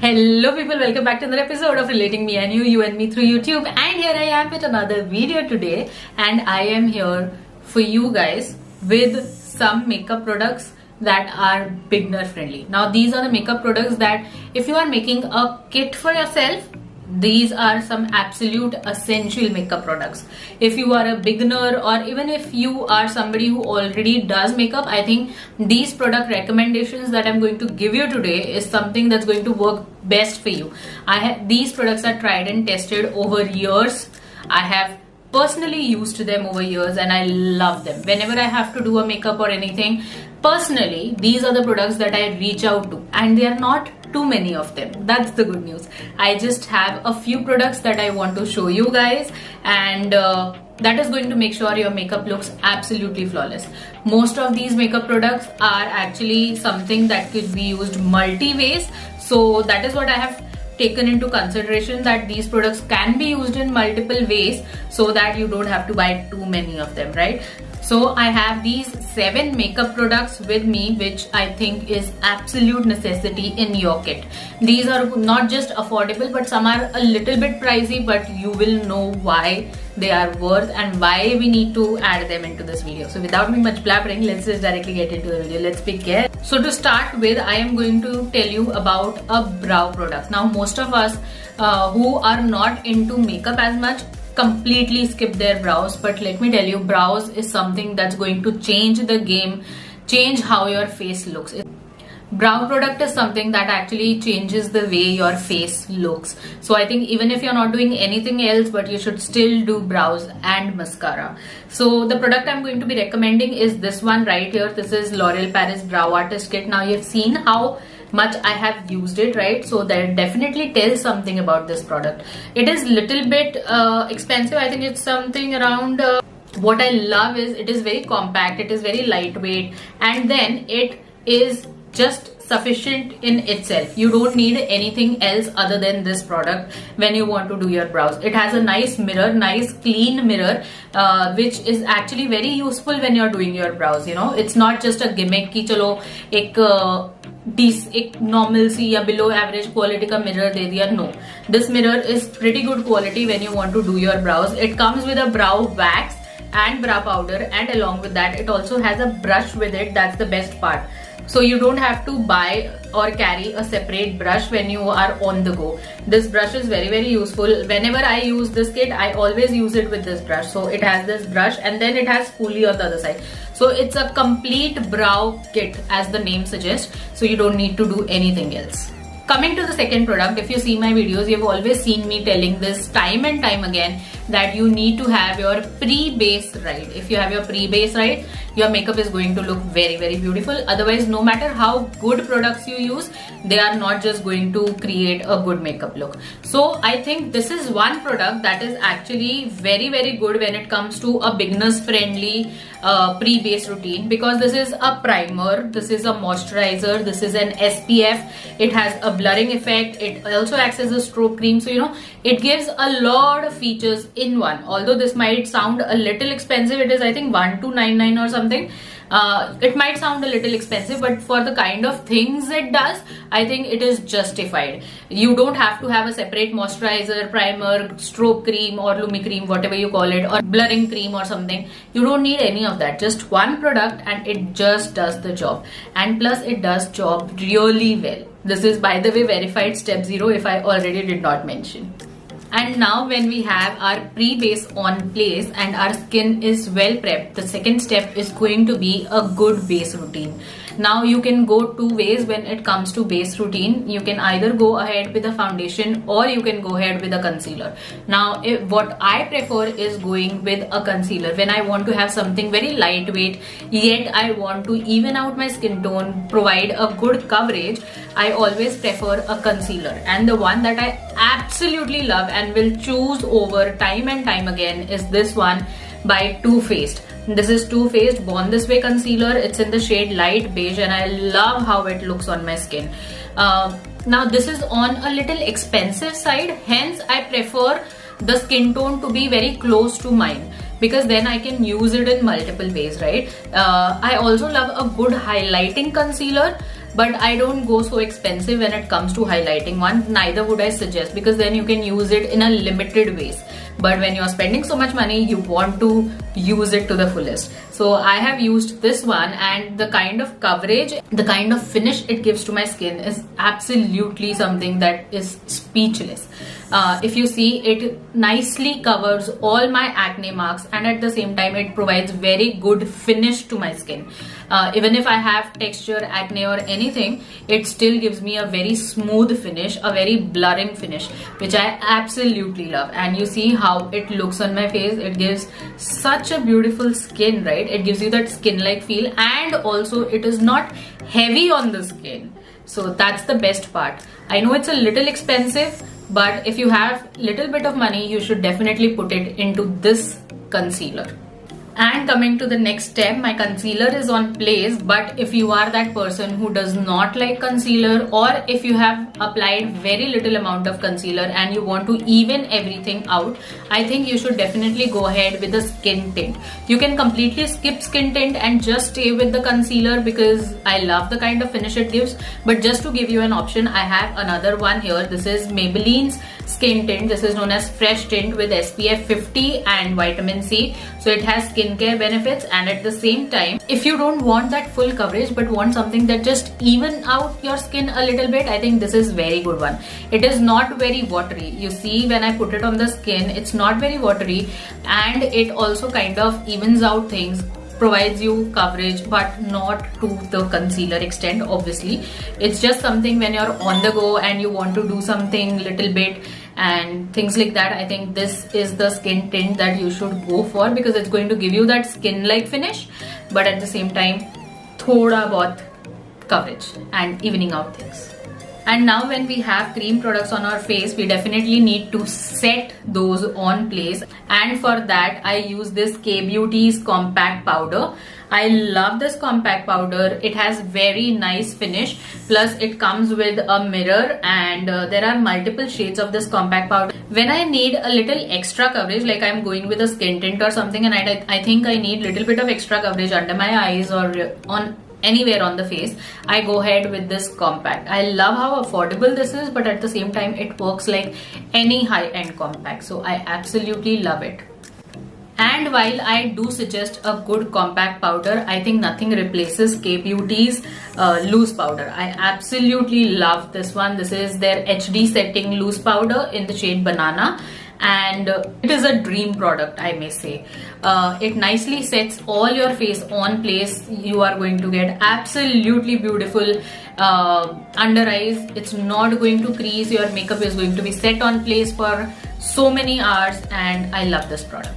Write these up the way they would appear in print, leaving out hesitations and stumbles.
Hello people, welcome back to another episode of Relating Me and You and Me through YouTube. And here I am with another video today, and I am here for you guys with some makeup products that are beginner friendly. Now these are the makeup products that if you are making a kit for yourself, these are some absolute essential makeup products. If you are a beginner or even if you are somebody who already does makeup, I think these product recommendations that I'm going to give you today is something that's going to work best for you. These products are tried and tested over years. I have personally used them over years and I love them. Whenever I have to do a makeup or anything, personally, these are the products that I reach out to, and they are not too many of them. That's the good news. I just have a few products that I want to show you guys, and that is going to make sure your makeup looks absolutely flawless. Most of these makeup products are actually something that could be used multi-ways, so that is what I have taken into consideration, that these products can be used in multiple ways so that you don't have to buy too many of them, right? So I have these 7 makeup products with me, which I think is absolute necessity in your kit. These are not just affordable, but some are a little bit pricey, but you will know why they are worth and why we need to add them into this video. So without me much blabbering, let's just directly get into the video. Let's begin. So to start with, I am going to tell you about a brow product. Now most of us who are not into makeup as much completely skip their brows, but let me tell you, brows is something that's going to change the game, change how your face looks. Brow product is something that actually changes the way your face looks. So I think even if you're not doing anything else, but you should still do brows and mascara. So the product I'm going to be recommending is this one right here. This is L'Oreal Paris Brow Artist Kit. Now you've seen how much I have used it, right? So that definitely tells something about this product. It is little bit expensive. I think it's something around what I love is it is very compact, it is very lightweight, and then it is just sufficient in itself. You don't need anything else other than this product when you want to do your brows. It has a nice mirror, nice clean mirror, which is actually very useful when you're doing your brows. You know, it's not just a gimmick ki chalo एक normal सी या below average quality का mirror दे दिया. No, this mirror is pretty good quality when you want to do your brows. It comes with a brow wax and brow powder, and along with that it also has a brush with it. That's the best part. So you don't have to buy or carry a separate brush when you are on the go. This brush is very useful. Whenever I use this kit, I always use it with this brush. So it has this brush and then it has spoolie on the other side. So it's a complete brow kit as the name suggests. So you don't need to do anything else. Coming to the second product, if you see my videos, you've always seen me telling this time and time again that you need to have your pre-base right. If you have your pre-base right, your makeup is going to look very beautiful. Otherwise, no matter how good products you use, they are not just going to create a good makeup look. So I think this is one product that is actually very good when it comes to a beginners friendly pre-base routine, because this is a primer, this is a moisturizer, this is an SPF, it has a blurring effect, it also acts as a strobe cream. So you know, it gives a lot of features in one. Although this might sound a little expensive, it is I think 1299 or something. It might sound a little expensive, but for the kind of things it does, I think it is justified. You don't have to have a separate moisturizer, primer, strobe cream or lumi cream, whatever you call it, or blurring cream or something. You don't need any of that. Just one product and it just does the job. And plus it does job really well. This is, by the way, verified step 0 if I already did not mention. And now when we have our pre-base on place and our skin is well prepped, the second step is going to be a good base routine. Now you can go 2 ways when it comes to base routine. You can either go ahead with a foundation or you can go ahead with a concealer. Now what I prefer is going with a concealer when I want to have something very lightweight, yet I want to even out my skin tone, provide a good coverage. I always prefer a concealer, and the one that I absolutely love and will choose over time and time again is this one by Too Faced. This is Too Faced Born This Way concealer. It's in the shade light beige and I love how it looks on my skin. Now this is on a little expensive side, hence I prefer the skin tone to be very close to mine, because then I can use it in multiple ways, right? I also love a good highlighting concealer, but I don't go so expensive when it comes to highlighting one. Neither would I suggest, because then you can use it in a limited ways. But when you're spending so much money, you want to use it to the fullest. So I have used this one, and the kind of coverage, the kind of finish it gives to my skin is absolutely something that is speechless. If you see, it nicely covers all my acne marks, and at the same time it provides very good finish to my skin. Even if I have texture, acne or anything, it still gives me a very smooth finish, a very blurring finish, which I absolutely love. And you see how it looks on my face. It gives such a beautiful skin, right? It gives you that skin-like feel, and also it is not heavy on the skin. So that's the best part. I know it's a little expensive, but if you have little bit of money, you should definitely put it into this concealer. And coming to the next step, my concealer is on place, but if you are that person who does not like concealer, or if you have applied very little amount of concealer and you want to even everything out, I think you should definitely go ahead with the skin tint. You can completely skip skin tint and just stay with the concealer, because I love the kind of finish it gives. But just to give you an option, I have another one here. This is Maybelline's skin tint. This is known as Fresh Tint with SPF 50 and vitamin C. So it has skincare benefits, and at the same time, if you don't want that full coverage but want something that just even out your skin a little bit, I think this is very good one. It is not very watery. You see, when I put it on the skin, it's not very watery, and it also kind of evens out things, provides you coverage, but not to the concealer extent. Obviously, it's just something when you're on the go and you want to do something little bit and things like that. I think this is the skin tint that you should go for, because it's going to give you that skin-like finish, but at the same time, thoda bahut coverage and evening out things. And now when we have cream products on our face, we definitely need to set those on place. And for that, I use this K-Beauty's compact powder. I love this compact powder. It has very nice finish. Plus it comes with a mirror, and there are multiple shades of this compact powder. When I need a little extra coverage, like I'm going with a skin tint or something, and I think I need little bit of extra coverage under my eyes or on anywhere on the face, I go ahead with this compact. I love how affordable this is, but at the same time it works like any high-end compact. So I absolutely love it. And while I do suggest a good compact powder, I think nothing replaces K-Beauty's loose powder. I absolutely love this one. This is their HD setting loose powder in the shade Banana, and it is a dream product, I may say. It nicely sets all your face on place. You are going to get absolutely beautiful under eyes. It's not going to crease. Your makeup is going to be set on place for so many hours, and I love this product.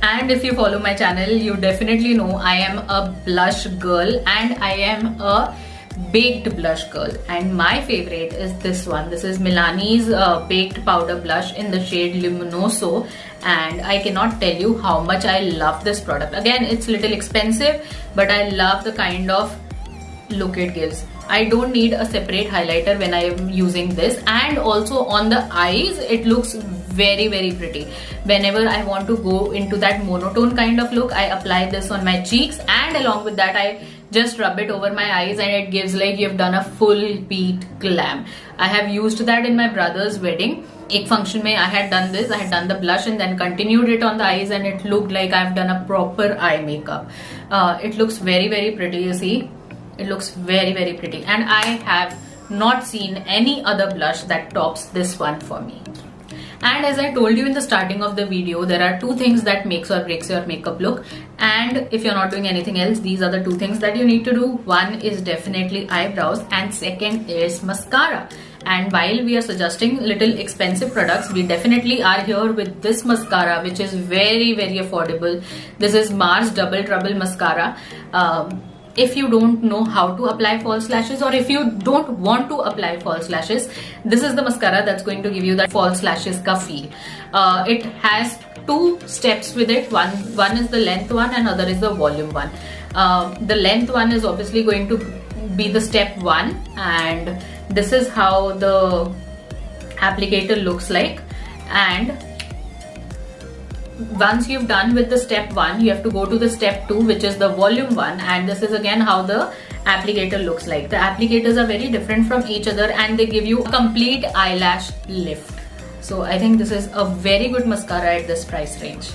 And if you follow my channel, you definitely know I am a blush girl, and I am a baked blush girl, and my favorite is this one. This is Milani's baked powder blush in the shade Luminoso, and I cannot tell you how much I love this product. Again, it's a little expensive, but I love the kind of look it gives. I don't need a separate highlighter when I am using this, and also on the eyes it looks very pretty. Whenever I want to go into that monotone kind of look, I apply this on my cheeks, and along with that I just rub it over my eyes, and it gives like you've done a full beat glam. I have used that in my brother's wedding. Ek function mein I had done this. I had done the blush and then continued it on the eyes, and it looked like I've done a proper eye makeup. It looks very pretty. You see, it looks very pretty, and I have not seen any other blush that tops this one for me. And as I told you in the starting of the video, there are two things that makes or breaks your makeup look, and if you're not doing anything else, these are the two things that you need to do. One is definitely eyebrows, and second is mascara. And while we are suggesting little expensive products, we definitely are here with this mascara, which is very affordable. This is Mars Double Trouble mascara. If you don't know how to apply false lashes, or if you don't want to apply false lashes, this is the mascara that's going to give you that false lashes ka feel. It has two steps with it. One is the length one, and other is the volume one. The length one is obviously going to be the step one, and this is how the applicator looks like. And once you've done with the step 1, you have to go to the step 2, which is the volume 1, and this is again how the applicator looks like. The applicators are very different from each other and they give you a complete eyelash lift. So I think this is a very good mascara at this price range.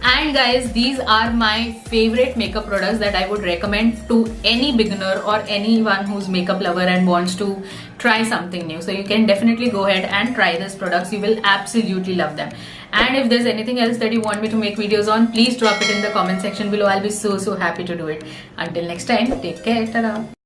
And guys, these are my favorite makeup products that I would recommend to any beginner or anyone who's makeup lover and wants to try something new. So you can definitely go ahead and try these products. You will absolutely love them. And if there's anything else that you want me to make videos on, please drop it in the comment section below. I'll be so happy to do it. Until next time, take care. Ta-da.